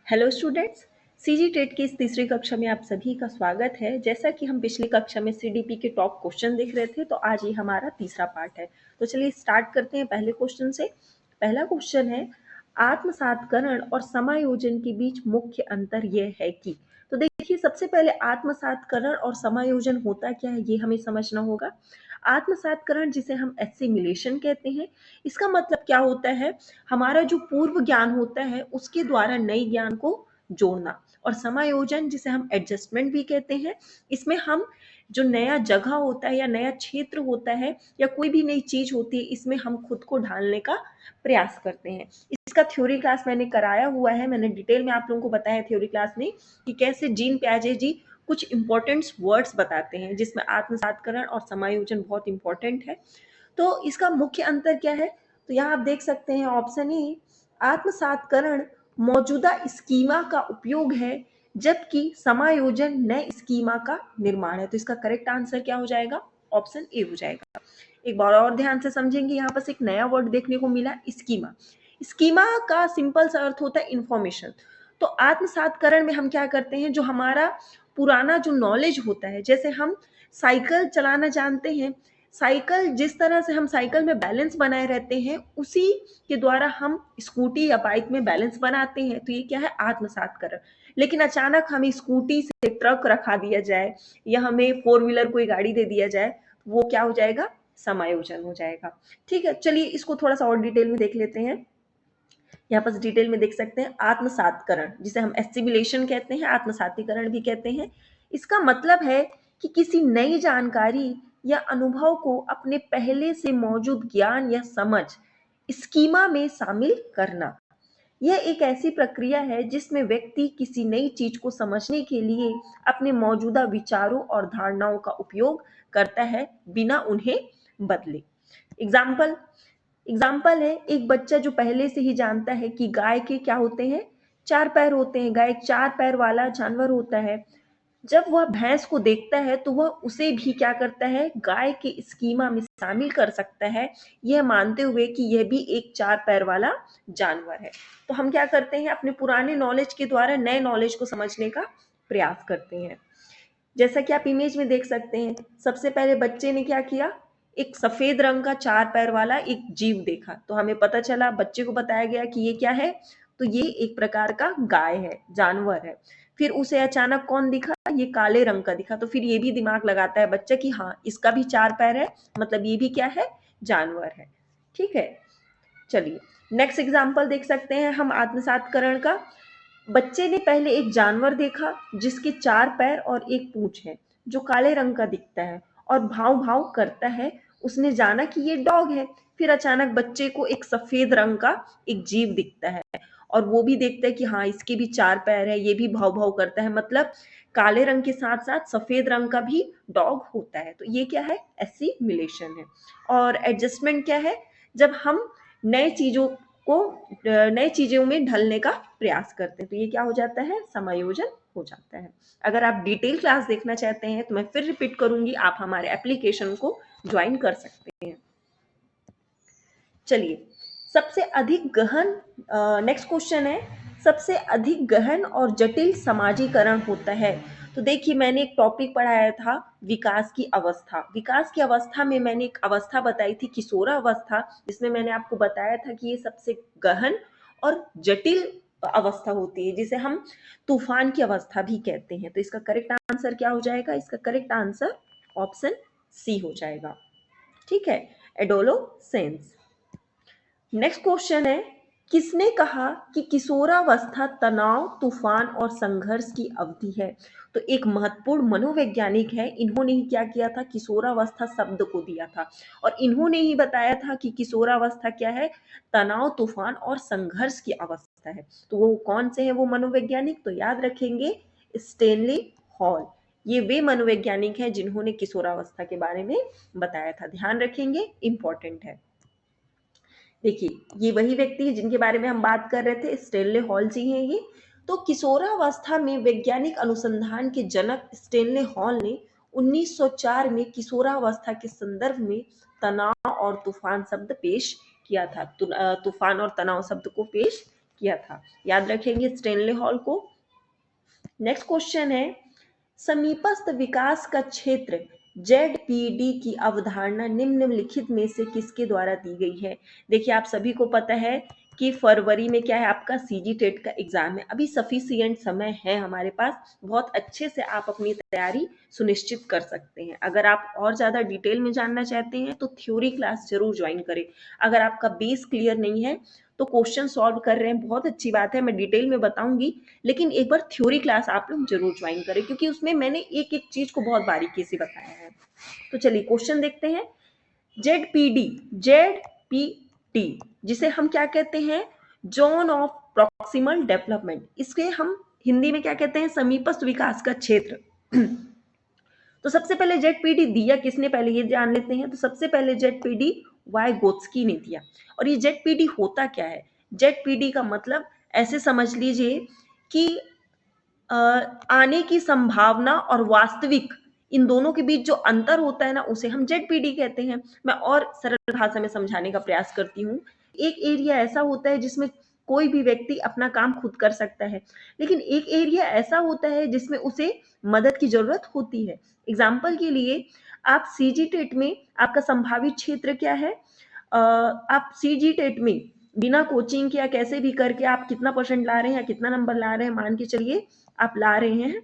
Hello students, CG TET की इस तीसरी कक्षा में आप सभी का स्वागत है। जैसा कि हम पिछली कक्षा में सीडीपी के टॉप क्वेश्चन देख रहे थे, तो आज ये हमारा तीसरा पार्ट है। तो चलिए स्टार्ट करते हैं पहले क्वेश्चन से। पहला क्वेश्चन है, आत्मसातकरण और समायोजन के बीच मुख्य अंतर यह है कि। तो देखिए, सबसे पहले आत्मसातकरण और समायोजन होता क्या है, ये हमें समझना होगा। आत्मसातकरण, जिसे हम एसिमिलेशन कहते हैं, इसका मतलब क्या होता है, हमारा जो पूर्व ज्ञान होता है उसके द्वारा नई ज्ञान को जोड़ना। और समायोजन, जिसे हम एडजस्टमेंट भी कहते हैं, इसमें हम जो नया जगह होता है या नया क्षेत्र होता है या कोई भी नई चीज होती है, इसमें हम खुद को ढालने का प्रयास करते हैं। इसका थ्योरी क्लास मैंने कराया हुआ है, मैंने डिटेल में आप लोगों को बताया थ्योरी क्लास में कि कैसे जीन पियाजे जी कुछ इंपॉर्टेंट वर्ड्स बताते हैं, जिसमें आत्मसातकरण और समायोजन बहुत इंपॉर्टेंट है। तो इसका मुख्य अंतर क्या है, तो यहाँ आप देख सकते हैं ऑप्शन ए, आत्मसातकरण मौजूदा स्कीमा का उपयोग है, जबकि समायोजन नए स्कीमा का निर्माण है। तो इसका करेक्ट आंसर क्या हो जाएगा, ऑप्शन ए हो जाएगा। एक बार और ध्यान से समझेंगे, यहाँ पर एक नया वर्ड देखने को मिला, स्कीमा। स्कीमा का सिंपल सा अर्थ होता है इंफॉर्मेशन। तो आत्मसातकरण में हम क्या करते हैं, जो हमारा पुराना जो नॉलेज होता है, जैसे हम साइकिल चलाना जानते हैं, साइकिल जिस तरह से हम साइकिल में बैलेंस बनाए रहते हैं, उसी के द्वारा हम स्कूटी या बाइक में बैलेंस बनाते हैं। तो ये क्या है, आत्मसातकरण। लेकिन अचानक हमें स्कूटी से ट्रक रखा दिया जाए या हमें फोर व्हीलर कोई गाड़ी दे दिया जाए, वो क्या हो जाएगा, समायोजन हो जाएगा। ठीक है, चलिए इसको थोड़ा सा और डिटेल में देख लेते हैं। यहाँ पर डिटेल में देख सकते हैं, आत्मसातकरण जिसे हम एसिमिलेशन कहते हैं, आत्मसातीकरण भी कहते हैं। इसका मतलब है कि किसी नई जानकारी या अनुभव को अपने पहले से मौजूद ज्ञान या समझ स्कीमा में शामिल करना। यह एक ऐसी प्रक्रिया है जिसमें व्यक्ति किसी नई चीज को समझने के लिए अपने मौजूदा विचारों और धारणाओं का उपयोग करता है, बिना उन्हें बदले। एग्जाम्पल एग्जाम्पल है, एक बच्चा जो पहले से ही जानता है कि गाय के क्या होते हैं, चार पैर होते हैं, गाय एक चार पैर वाला जानवर होता है। जब वह भैंस को देखता है तो वह उसे भी क्या करता है, गाय के स्कीमा में शामिल कर सकता है, यह मानते हुए कि यह भी एक चार पैर वाला जानवर है। तो हम क्या करते हैं, अपने पुराने नॉलेज के द्वारा नए नॉलेज को समझने का प्रयास करते हैं। जैसा कि आप इमेज में देख सकते हैं, सबसे पहले बच्चे ने क्या किया, एक सफेद रंग का चार पैर वाला एक जीव देखा, तो हमें पता चला, बच्चे को बताया गया कि ये क्या है, तो ये एक प्रकार का गाय है, जानवर है। फिर उसे अचानक कौन दिखा, ये काले रंग का दिखा, तो फिर ये भी दिमाग लगाता है बच्चा कि हाँ, इसका भी चार पैर है, मतलब ये भी क्या है, जानवर है। ठीक है, चलिए नेक्स्ट एग्जाम्पल देख सकते हैं हम आत्मसातकरण का। बच्चे ने पहले एक जानवर देखा जिसके चार पैर और एक पूंछ है, जो काले रंग का दिखता है और भाव भाव करता है। उसने जाना कि ये डॉग है। फिर अचानक बच्चे को एक सफेद रंग का एक जीव दिखता है और वो भी देखता है कि हाँ, इसके भी चार पैर है, ये भी भाव भाव करता है, मतलब काले रंग के साथ साथ सफेद रंग का भी डॉग होता है। तो ये क्या है, एसिमिलेशन है। और एडजस्टमेंट क्या है, जब हम नए चीजों को नए चीजों में ढलने का प्रयास करते हैं, तो ये क्या हो जाता है, समायोजन हो जाता है। अगर आप डिटेल क्लास देखना चाहते हैं तो मैं फिर रिपीट करूंगी, आप हमारे एप्लीकेशन को ज्वाइन कर सकते हैं। चलिए, सबसे अधिक गहन, नेक्स्ट क्वेश्चन है, सबसे अधिक गहन और जटिल समाजीकरण होता है। तो देखिए, मैंने एक टॉपिक पढ़ाया था, विकास की अवस्था। विकास की अवस्था में मैंने एक अवस्था बताई थी, किशोरावस्था, जिसमें मैंने आपको बताया था कि ये सबसे गहन और जटिल अवस्था होती है, जिसे हम तूफान की अवस्था भी कहते हैं। तो इसका करेक्ट आंसर क्या हो जाएगा, इसका करेक्ट आंसर ऑप्शन सी हो जाएगा। ठीक है, एडोलोसेंस। नेक्स्ट क्वेश्चन है, किसने कहा कि किशोरावस्था तनाव, तूफान और संघर्ष की अवधि है। तो एक महत्वपूर्ण मनोवैज्ञानिक है, इन्होंने ही क्या किया था, किशोरावस्था शब्द को दिया था और इन्होंने ही बताया था कि किशोरावस्था क्या है, तनाव, तूफान और संघर्ष की अवस्था है। तो वो कौन से हैं वो मनोवैज्ञानिक, तो याद रखेंगे, स्टेनली हॉल। ये वे मनोवैज्ञानिक हैं जिन्होंने किशोरावस्था के बारे में बताया था, ध्यान रखेंगे, इंपॉर्टेंट है। देखिए, ये वही व्यक्ति है जिनके बारे में हम बात कर रहे थे, स्टेनले हॉल जी हैं ये। तो किशोरावस्था में वैज्ञानिक अनुसंधान के जनक स्टेनले हॉल ने 1904 में किशोरावस्था के संदर्भ में तनाव और तूफान शब्द पेश किया था। तूफान और तनाव शब्द को पेश किया था। याद रखेंगे स्टेनले हॉल को। नेक्स्ट क्वेश्चन है, समीपस्थ विकास का क्षेत्र ZPD की अवधारणा निम्नलिखित में से किसके द्वारा दी गई है? देखिए आप सभी को पता है कि फरवरी में क्या है, आपका सीजी टेट का एग्जाम है। अभी सफिशिएंट समय है हमारे पास, बहुत अच्छे से आप अपनी तैयारी सुनिश्चित कर सकते हैं। अगर आप और ज़्यादा डिटेल में जानना चाहते हैं तो थ्योरी क्लास जरूर ज्वाइन करें। अगर आपका बेस क्लियर नहीं है तो क्वेश्चन सॉल्व कर रहे हैं, बहुत अच्छी बात है, मैं डिटेल में बताऊंगी, लेकिन एक बार थ्योरी क्लास आप लोग जरूर ज्वाइन करें, क्योंकि उसमें मैंने एक एक चीज को बहुत बारीकी से बताया है। तो चलिए क्वेश्चन देखते हैं। जेड पी टी जिसे हम क्या कहते हैं, जोन ऑफ प्रॉक्सिमल डेवलपमेंट, इसके हम हिंदी में क्या कहते हैं, समीपस्थ विकास का क्षेत्र। तो सबसे पहले जेड दिया किसने, पहले ये जान लेते हैं। तो सबसे पहले जेड वाइगोत्स्की ने दिया। और ये जेड होता क्या है, जेड का मतलब ऐसे समझ लीजिए कि आने की संभावना और वास्तविक, इन दोनों के बीच जो अंतर होता है ना, उसे हम जेड कहते हैं। मैं और सरल भाषा में समझाने का प्रयास करती हूँ। एक एरिया ऐसा होता है जिसमें कोई भी व्यक्ति अपना काम खुद कर सकता है, लेकिन एक एरिया ऐसा होता है जिसमें उसे मदद की जरूरत होती है। एग्जाम्पल के लिए आप सीजी टेट में आपका संभावित क्षेत्र क्या है, आप सीजी टेट में बिना कोचिंग के या कैसे भी करके आप कितना परसेंट ला रहे हैं या कितना नंबर ला रहे हैं, मान के चलिए आप ला रहे हैं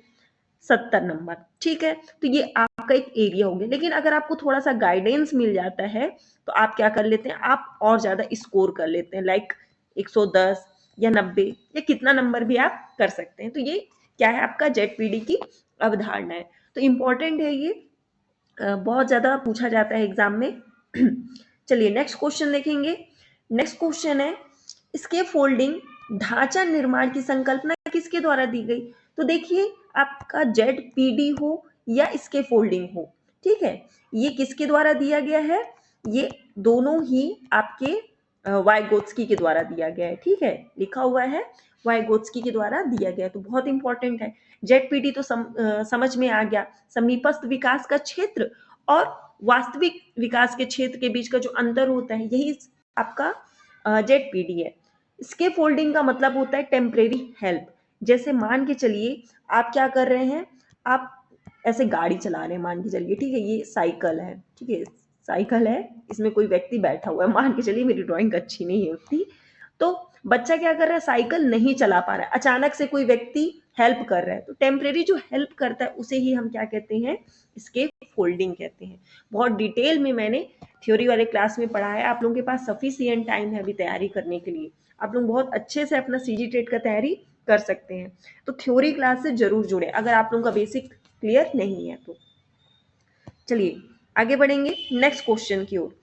70 नंबर, ठीक है। तो ये आपका एक एरिया हो गया। लेकिन अगर आपको थोड़ा सा गाइडेंस मिल जाता है तो आप क्या कर लेते हैं, आप और ज्यादा स्कोर कर लेते हैं, लाइक 110 या 90 या कितना नंबर भी आप कर सकते हैं। तो ये क्या है, आपका जेड की अवधारणा है। तो इंपॉर्टेंट है ये, बहुत ज्यादा पूछा जाता है एग्जाम में। चलिए नेक्स्ट क्वेश्चन देखेंगे। नेक्स्ट क्वेश्चन है, स्केप फोल्डिंग ढांचा निर्माण की संकल्पना किसके द्वारा दी गई? तो देखिए आपका जेड हो या स्केप फोल्डिंग हो, ठीक है, ये किसके द्वारा दिया गया है, ये दोनों ही आपके वाइगोत्स्की के द्वारा दिया गया है, ठीक है, लिखा हुआ है वाइगोत्स्की के द्वारा दिया गया है। तो बहुत इंपॉर्टेंट है। जेड तो समझ में आ गया, समीपस्थ विकास का क्षेत्र और वास्तविक विकास के क्षेत्र के बीच का जो अंतर होता है, यही आपका जेड है। स्केप फोल्डिंग का मतलब होता है टेम्परेरी हेल्प। जैसे मान के चलिए आप क्या कर रहे हैं, आप ऐसे गाड़ी चला रहे हैं, मान के चलिए, ठीक है, ये साइकिल है, ठीक है, साइकिल है, इसमें कोई व्यक्ति बैठा हुआ है, मान के चलिए, मेरी ड्राइंग अच्छी नहीं है उतनी। तो बच्चा क्या कर रहा है, साइकिल नहीं चला पा रहा है, अचानक से कोई व्यक्ति हेल्प कर रहा है, तो टेम्परेरी जो हेल्प करता है उसे ही हम क्या कहते हैं, स्केप फोल्डिंग कहते हैं। बहुत डिटेल में मैंने थ्योरी वाले क्लास में पढ़ा है। आप लोगों के पास सफिशिएंट टाइम है अभी तैयारी करने के लिए, आप लोग बहुत अच्छे से अपना सीजी टेट का तैयारी कर सकते हैं। तो थ्योरी क्लास से जरूर जुड़े अगर आप लोगों का बेसिक क्लियर नहीं है तो। चलिए आगे बढ़ेंगे नेक्स्ट क्वेश्चन की ओर।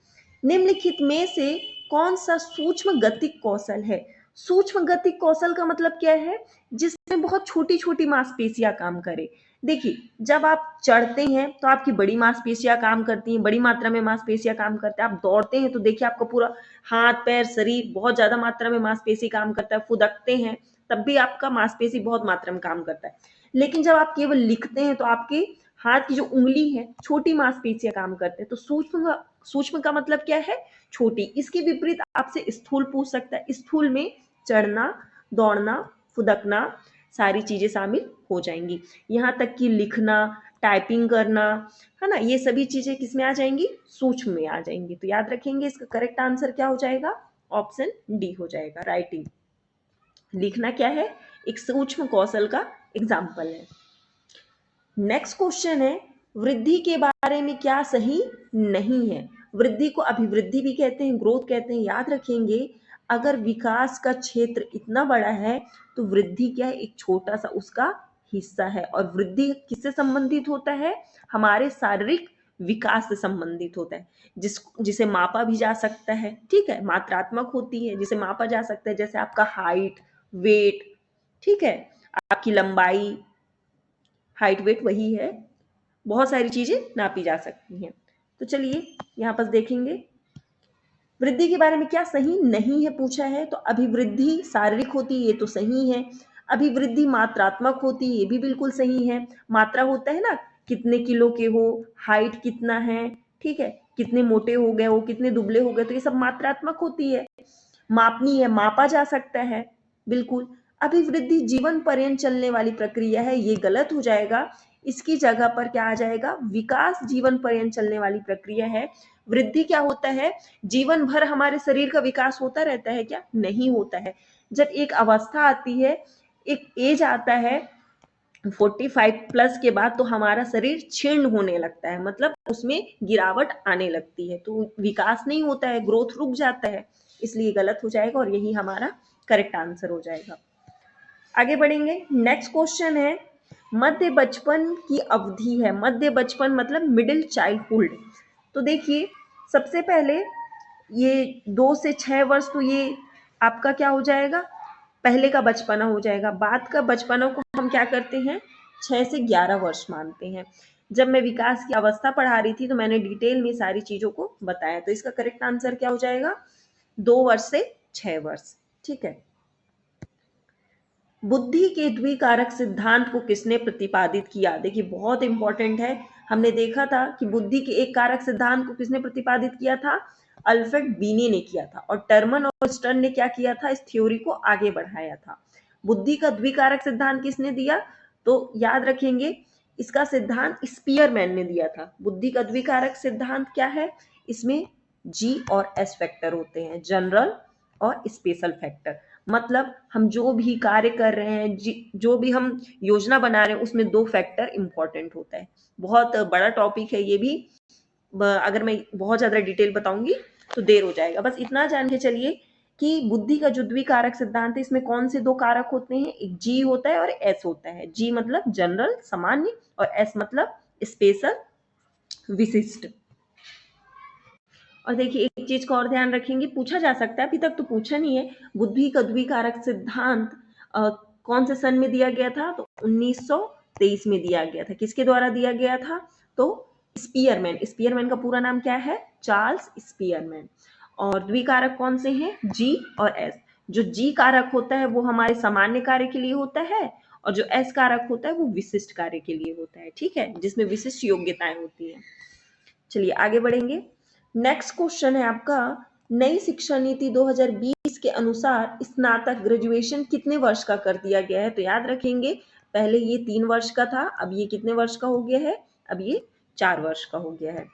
निम्नलिखित में से कौन सा सूक्ष्म गतिक कौशल है? सूक्ष्म गतिक कौशल का मतलब क्या है, जिसमें बहुत छोटी छोटी मांसपेशियां काम करे। देखिए जब आप चढ़ते हैं तो आपकी बड़ी मांसपेशियां काम करती हैं, बड़ी मात्रा में मांसपेशियां काम करते हैं। आप दौड़ते हैं तो देखिए आपका पूरा हाथ पैर शरीर बहुत ज्यादा मात्रा में मांसपेशी काम करता है। फुदकते हैं तब भी आपका मांसपेशी बहुत मात्रा में काम करता है। लेकिन जब आप केवल लिखते हैं तो आपके हाथ की जो उंगली है, छोटी मांसपेशियां काम करते हैं। तो सूक्ष्म का मतलब क्या है, छोटी। इसके विपरीत आपसे स्थूल पूछ सकता है। स्थूल में चढ़ना, दौड़ना, फुदकना, सारी चीजें शामिल हो जाएंगी। यहाँ तक कि लिखना, टाइपिंग करना, है ना, ये सभी चीजें किसमें आ जाएंगी, सूक्ष्म में आ जाएंगी। तो याद रखेंगे इसका करेक्ट आंसर क्या हो जाएगा, ऑप्शन डी हो जाएगा। राइटिंग, लिखना क्या है, एक सूक्ष्म कौशल का एग्जाम्पल है। नेक्स्ट क्वेश्चन है, वृद्धि के बारे में क्या सही नहीं है? वृद्धि को अभिवृद्धि भी कहते हैं, ग्रोथ कहते हैं। याद रखेंगे अगर विकास का क्षेत्र इतना बड़ा है तो वृद्धि क्या है, एक छोटा सा उसका हिस्सा है। और वृद्धि किससे संबंधित होता है, हमारे शारीरिक विकास से संबंधित होता है, जिसे मापा भी जा सकता है, ठीक है, मात्रात्मक होती है, जिसे मापा जा सकता है, जैसे आपका हाइट, वेट, ठीक है, आपकी लंबाई, हाइट वेट वही है, बहुत सारी चीजें नापी जा सकती हैं। तो चलिए यहाँ पर देखेंगे वृद्धि के बारे में क्या सही नहीं है पूछा है। तो अभिवृद्धि शारीरिक होती है, ये तो सही है। अभिवृद्धि मात्रात्मक होती है, ये भी बिल्कुल सही है। मात्रा होता है ना, कितने किलो के हो, हाइट कितना है, ठीक है, कितने मोटे हो गए हो, कितने दुबले हो गए, तो ये सब मात्रात्मक होती है। मापनी है, मापा जा सकता है, बिल्कुल। अभिवृद्धि जीवन पर्यंत चलने वाली प्रक्रिया है, ये गलत हो जाएगा। इसकी जगह पर क्या आ जाएगा? विकास जीवन पर्यंत चलने वाली प्रक्रिया है। वृद्धि क्या होता है? जीवन भर हमारे शरीर का विकास होता रहता है क्या? नहीं होता है। जब एक अवस्था आती है, एक एज आता है 45 प्लस के बाद, तो हमारा शरीर क्षीण होने लगता है, मतलब उसमें गिरावट आने लगती है, तो विकास नहीं होता है, ग्रोथ रुक जाता है, इसलिए गलत हो जाएगा और यही हमारा करेक्ट आंसर हो जाएगा। आगे बढ़ेंगे। नेक्स्ट क्वेश्चन है, मध्य बचपन की अवधि है। मध्य बचपन मतलब मिडिल चाइल्डहुड। तो देखिए, सबसे पहले ये 2 से 6 वर्ष, तो ये आपका क्या हो जाएगा? पहले का बचपना हो जाएगा। बाद का बचपना को हम क्या करते हैं? 6 से 11 वर्ष मानते हैं। जब मैं विकास की अवस्था पढ़ा रही थी तो मैंने डिटेल में सारी चीजों को बताया, तो इसका करेक्ट आंसर क्या हो जाएगा? 2 वर्ष से 6 वर्ष। ठीक है। बुद्धि के द्विकारक सिद्धांत को किसने प्रतिपादित किया? देखिए, बहुत इंपॉर्टेंट है। हमने देखा था कि बुद्धि के एक कारक सिद्धांत को किसने प्रतिपादित किया था? अल्फ्रेड बीने ने किया था। और टर्मन और स्टर्न ने क्या किया था? इस थ्योरी को आगे बढ़ाया था। बुद्धि का द्विकारक सिद्धांत किसने दिया? तो याद रखेंगे, इसका सिद्धांत स्पीयरमैन ने दिया था। बुद्धि का द्विकारक सिद्धांत क्या है? इसमें जी और एस फैक्टर होते हैं, जनरल और स्पेशल फैक्टर। मतलब हम जो भी कार्य कर रहे हैं, जो भी हम योजना बना रहे हैं, उसमें 2 फैक्टर इंपॉर्टेंट होता है। बहुत बड़ा टॉपिक है ये भी। अगर मैं बहुत ज्यादा डिटेल बताऊंगी तो देर हो जाएगा। बस इतना जान के चलिए कि बुद्धि का जो द्विकारक सिद्धांत है, इसमें कौन से 2 कारक होते हैं? एक जी होता है और एस होता है। जी मतलब जनरल, सामान्य, और एस मतलब स्पेशल, विशिष्ट। और देखिए, एक चीज का और ध्यान रखेंगे, पूछा जा सकता है, अभी तक तो पूछा नहीं है, बुद्धि का द्विकारक सिद्धांत कौन से सन में दिया गया था? तो 1923 में दिया गया था। किसके द्वारा दिया गया था? तो स्पीयरमैन। स्पीयरमैन का पूरा नाम क्या है? Charles Spearman. और द्विकारक कौन से हैं? जी और एस। जो जी कारक होता है वो हमारे सामान्य कार्य के लिए होता है, और जो एस कारक होता है वो विशिष्ट कार्य के लिए होता है। ठीक है, जिसमें विशिष्ट योग्यताएं होती हैं। चलिए आगे बढ़ेंगे। नेक्स्ट क्वेश्चन है आपका, नई शिक्षा नीति 2020 के अनुसार स्नातक ग्रेजुएशन कितने वर्ष का कर दिया गया है? तो याद रखेंगे, पहले ये 3 वर्ष का था, अब ये कितने वर्ष का हो गया है? अब ये 4 वर्ष का हो गया है।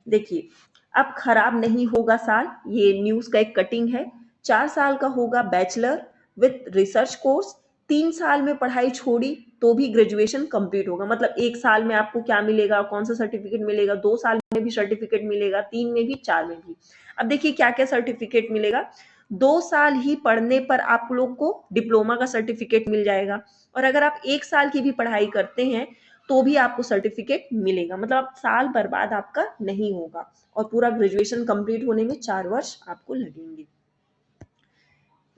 देखिए, अब खराब नहीं होगा साल, ये न्यूज का एक कटिंग है। 4 साल का होगा बैचलर विथ रिसर्च कोर्स। 3 साल में पढ़ाई छोड़ी तो भी ग्रेजुएशन कंप्लीट होगा। मतलब 1 साल में आपको क्या मिलेगा, कौन सा सर्टिफिकेट मिलेगा? 2 साल में भी सर्टिफिकेट मिलेगा, 3 में भी, 4 में भी। अब देखिए क्या क्या सर्टिफिकेट मिलेगा। 2 साल ही पढ़ने पर आप लोग को डिप्लोमा का सर्टिफिकेट मिल जाएगा, और अगर आप 1 साल की भी पढ़ाई करते हैं तो भी आपको सर्टिफिकेट मिलेगा। मतलब आप साल बर्बाद आपका नहीं होगा, और पूरा ग्रेजुएशन कंप्लीट होने में 4 वर्ष आपको लगेंगे।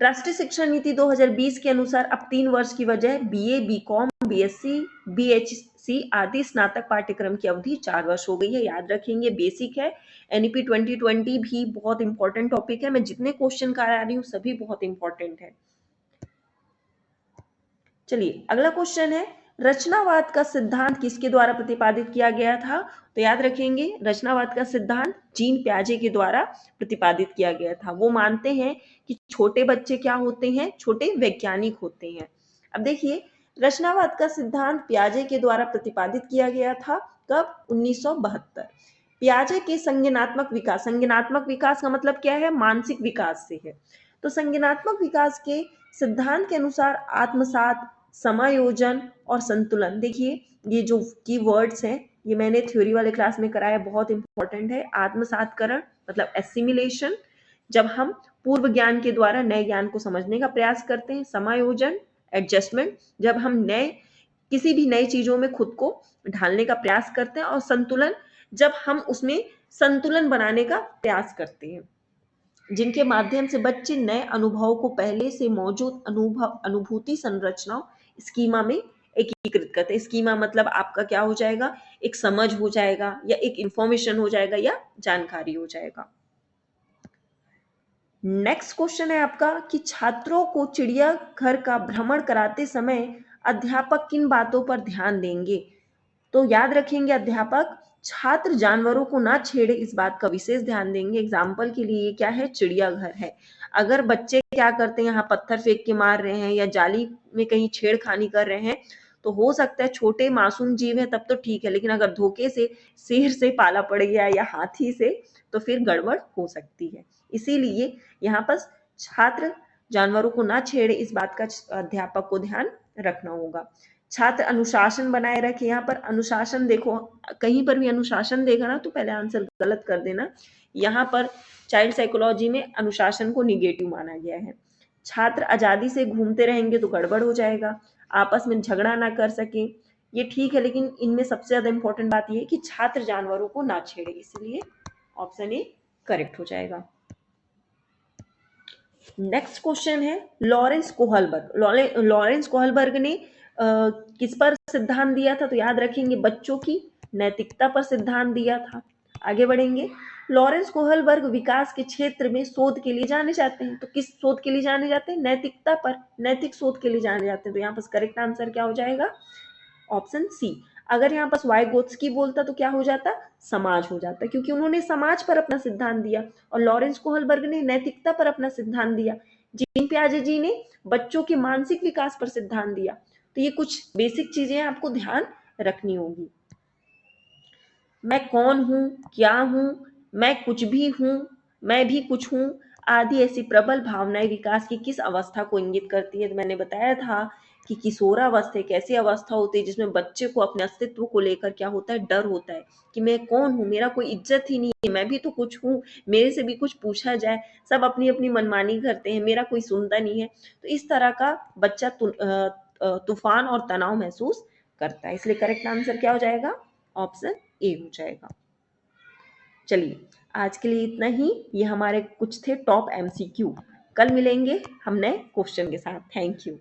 राष्ट्रीय शिक्षा नीति 2020 के अनुसार अब 3 वर्ष की बजाय बीए, बीकॉम, बीएससी, बीएचसी आदि स्नातक पाठ्यक्रम की अवधि 4 वर्ष हो गई है। याद रखेंगे, बेसिक है। एनईपी 2020 भी बहुत इंपॉर्टेंट टॉपिक है। मैं जितने क्वेश्चन करा रही हूँ सभी बहुत इंपॉर्टेंट है। चलिए अगला क्वेश्चन है, रचनावाद का सिद्धांत किसके द्वारा प्रतिपादित किया गया था? तो याद रखेंगे, रचनावाद का सिद्धांत जीन प्याजे के द्वारा प्रतिपादित किया गया था। वो मानते हैं कि छोटे बच्चे क्या होते हैं? छोटे वैज्ञानिक होते हैं। अब देखिए, रचनावाद का सिद्धांत प्याजे के द्वारा प्रतिपादित किया गया था। कब? 1972। प्याजे के संज्ञानात्मक विकास, संज्ञानात्मक विकास का मतलब क्या है? मानसिक विकास से है। तो संज्ञानात्मक विकास के सिद्धांत के अनुसार आत्मसात, समायोजन और संतुलन। देखिए, ये जो की वर्ड्स हैं ये मैंने थ्योरी वाले क्लास में कराया, बहुत इंपॉर्टेंट है। आत्मसातकरण मतलब एसिमिलेशन, जब हम पूर्व ज्ञान के द्वारा नए ज्ञान को समझने का प्रयास करते हैं। समायोजन, एडजस्टमेंट, जब हम नए किसी भी नई चीजों में खुद को ढालने का प्रयास करते हैं। और संतुलन, जब हम उसमें संतुलन बनाने का प्रयास करते हैं, जिनके माध्यम से बच्चे नए अनुभवों को पहले से मौजूद अनुभूति संरचनाओं स्कीमा में एकीकृत करते हैं। स्कीमा मतलब आपका क्या हो जाएगा? एक समझ हो जाएगा, या एक इंफॉर्मेशन हो जाएगा, या जानकारी हो जाएगा। नेक्स्ट क्वेश्चन है आपका कि छात्रों को चिड़ियाघर का भ्रमण कराते समय अध्यापक किन बातों पर ध्यान देंगे? तो याद रखेंगे, अध्यापक छात्र जानवरों को ना छेड़े इस बात का विशेष ध्यान देंगे। एग्जाम्पल के लिए ये क्या है, चिड़ियाघर है। अगर बच्चे क्या करते हैं, यहाँ पत्थर फेंक के मार रहे हैं या जाली में कहीं छेड़खानी कर रहे हैं, तो हो सकता है छोटे मासूम जीव है तब तो ठीक है, लेकिन अगर धोखे से शेर से पाला पड़ गया या हाथी से तो फिर गड़बड़ हो सकती है। इसीलिए यहाँ पर छात्र जानवरों को ना छेड़े इस बात का अध्यापक को ध्यान रखना होगा। छात्र अनुशासन बनाए रखे। यहाँ पर अनुशासन देखो, कहीं पर भी अनुशासन देखा ना तो पहले आंसर गलत कर देना। यहाँ पर चाइल्ड साइकोलॉजी में अनुशासन को निगेटिव माना गया है। छात्र आजादी से घूमते रहेंगे तो गड़बड़ हो जाएगा। आपस में झगड़ा ना कर सके, ये ठीक है, लेकिन इनमें सबसे ज्यादा इंपॉर्टेंट बात ये है कि छात्र जानवरों को ना छेड़े, इसलिए ऑप्शन ए करेक्ट हो जाएगा। नेक्स्ट क्वेश्चन है लॉरेंस कोहलबर्ग। लॉरेंस कोहलबर्ग ने किस पर सिद्धांत दिया था, तो याद रखेंगे बच्चों की नैतिकता पर सिद्धांत दिया था। आगे बढ़ेंगे। लॉरेंस कोहलबर्ग विकास के क्षेत्र में शोध के लिए जाने जाते हैं, तो किस शोध के लिए जाने जाते हैं, नैतिकता पर, नैतिक शोध के लिए जाने जाते हैं। तो यहाँ पर करेक्ट आंसर क्या हो जाएगा, ऑप्शन सी। अगर यहाँ पर वाइगोत्स्की बोलता तो क्या हो जाता, समाज हो जाता, क्योंकि उन्होंने समाज पर अपना सिद्धांत दिया और लॉरेंस कोहलबर्ग ने नैतिकता पर अपना सिद्धांत दिया। जीन पियाजे जी ने बच्चों के मानसिक विकास पर सिद्धांत दिया। तो ये कुछ बेसिक चीजें आपको ध्यान रखनी होगी। मैं कौन हूं, क्या हूं, मैं कुछ भी हूं, मैं भी कुछ हूं आदि ऐसी प्रबल भावनाएं विकास की किस अवस्था को इंगित करती है। तो मैंने बताया था कि किशोरावस्था एक ऐसी अवस्था होती है जिसमें बच्चे को अपने अस्तित्व को लेकर क्या होता है, डर होता है कि मैं कौन हूं, मेरा कोई इज्जत ही नहीं है, मैं भी तो कुछ हूं, मेरे से भी कुछ पूछा जाए, सब अपनी अपनी मनमानी करते हैं, मेरा कोई सुनता नहीं है। तो इस तरह का बच्चा तूफान और तनाव महसूस करता है, इसलिए करेक्ट आंसर क्या हो जाएगा, ऑप्शन ए हो जाएगा। चलिए आज के लिए इतना ही। ये हमारे कुछ थे टॉप एमसीक्यू। कल मिलेंगे हम नए क्वेश्चन के साथ। Thank you.